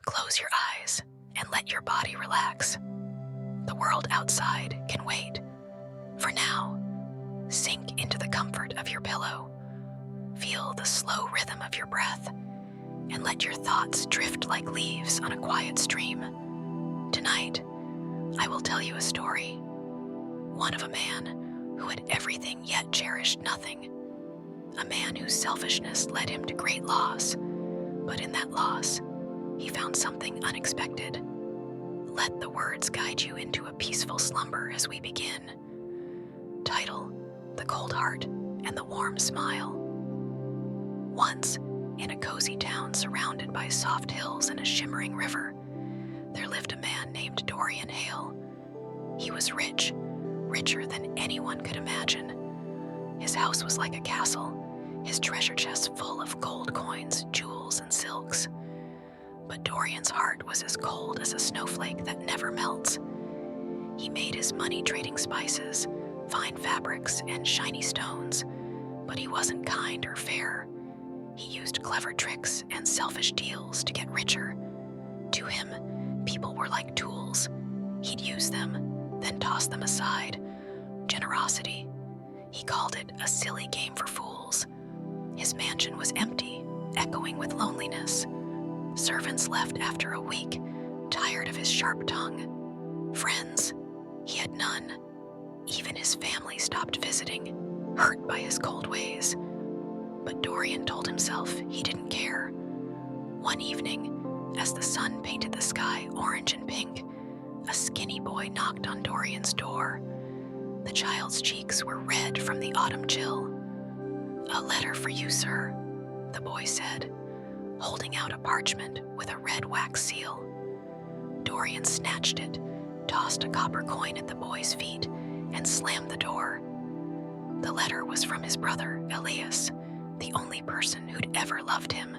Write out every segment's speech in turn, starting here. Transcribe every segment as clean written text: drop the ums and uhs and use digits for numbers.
Close your eyes and let your body relax. The world outside can wait. For now, sink into the comfort of your pillow. Feel the slow rhythm of your breath and let your thoughts drift like leaves on a quiet stream. Tonight, I will tell you a story. One of a man who had everything yet cherished nothing. A man whose selfishness led him to great loss, but in that loss, he found something unexpected. Let the words guide you into a peaceful slumber as we begin. Title: The Cold Heart and the Warm Smile. Once, in a cozy town surrounded by soft hills and a shimmering river, there lived a man named Dorian Hale. He was rich, richer than anyone could imagine. His house was like a castle, his treasure chest full of gold coins, jewels, and silks. But Dorian's heart was as cold as a snowflake that never melts. He made his money trading spices, fine fabrics, and shiny stones, but he wasn't kind or fair. He used clever tricks and selfish deals to get richer. To him, people were like tools. He'd use them, then toss them aside. Generosity. He called it a silly game for fools. His mansion was empty, echoing with loneliness. Servants left after a week, tired of his sharp tongue. Friends, he had none. Even his family stopped visiting, hurt by his cold ways. But Dorian told himself he didn't care. One evening, as the sun painted the sky orange and pink, a skinny boy knocked on Dorian's door. The child's cheeks were red from the autumn chill. "A letter for you, sir," the boy said, holding out a parchment with a red wax seal. Dorian snatched it, tossed a copper coin at the boy's feet, and slammed the door. The letter was from his brother, Elias, the only person who'd ever loved him.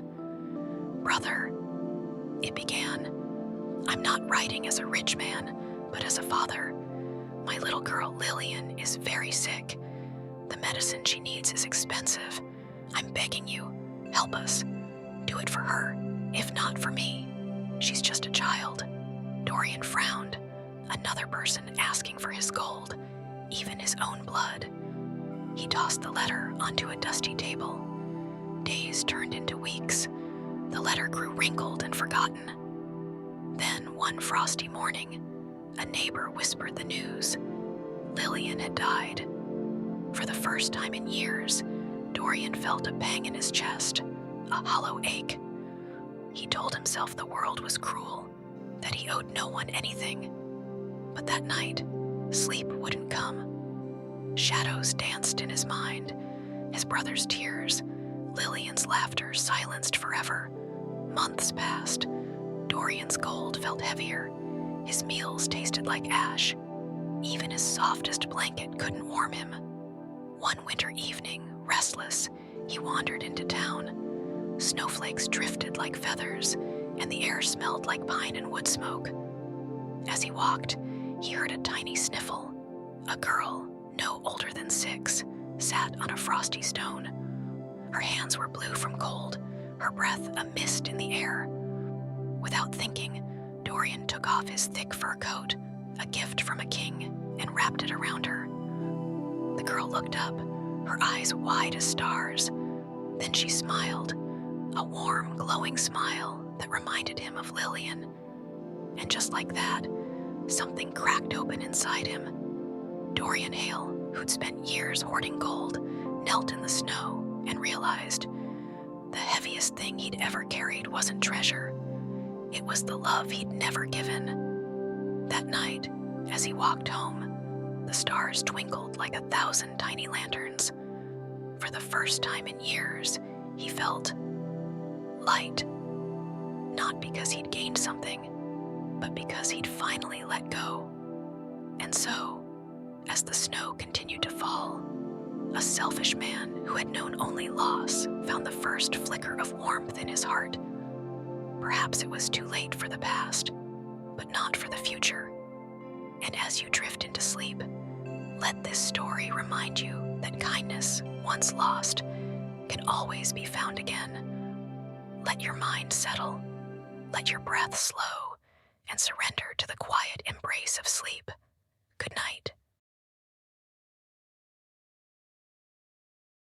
"Brother," it began, "I'm not writing as a rich man, but as a father. My little girl, Lillian, is very sick. The medicine she needs is expensive. I'm begging you, help us. Do it for her, if not for me. She's just a child." Dorian frowned. Another person asking for his gold, even his own blood. He tossed the letter onto a dusty table. Days turned into weeks. The letter grew wrinkled and forgotten. Then, one frosty morning, a neighbor whispered the news. Lillian had died. For the first time in years, Dorian felt a pang in his chest, a hollow ache. He told himself the world was cruel, that he owed no one anything. But that night, sleep wouldn't come. Shadows danced in his mind, his brother's tears, Lillian's laughter silenced forever. Months passed. Dorian's gold felt heavier. His meals tasted like ash. Even his softest blanket couldn't warm him. One winter evening, restless, he wandered into town. Snowflakes drifted like feathers, and the air smelled like pine and wood smoke. As he walked, he heard a tiny sniffle. A girl, no older than 6, sat on a frosty stone. Her hands were blue from cold, her breath a mist in the air. Without thinking, Dorian took off his thick fur coat, a gift from a king, and wrapped it around her. The girl looked up, her eyes wide as stars. Then she smiled, a warm, glowing smile that reminded him of Lillian. And just like that, something cracked open inside him. Dorian Hale, who'd spent years hoarding gold, knelt in the snow and realized the heaviest thing he'd ever carried wasn't treasure. It was the love he'd never given. That night, as he walked home, the stars twinkled like 1,000 tiny lanterns. For the first time in years, he felt light. Not because he'd gained something, but because he'd finally let go. And so, as the snow continued to fall, a selfish man who had known only loss found the first flicker of warmth in his heart. Perhaps it was too late for the past, but not for the future. And as you drift into sleep, let this story remind you that kindness, once lost, can always be found again. Let your mind settle. Let your breath slow and surrender to the quiet embrace of sleep. Good night.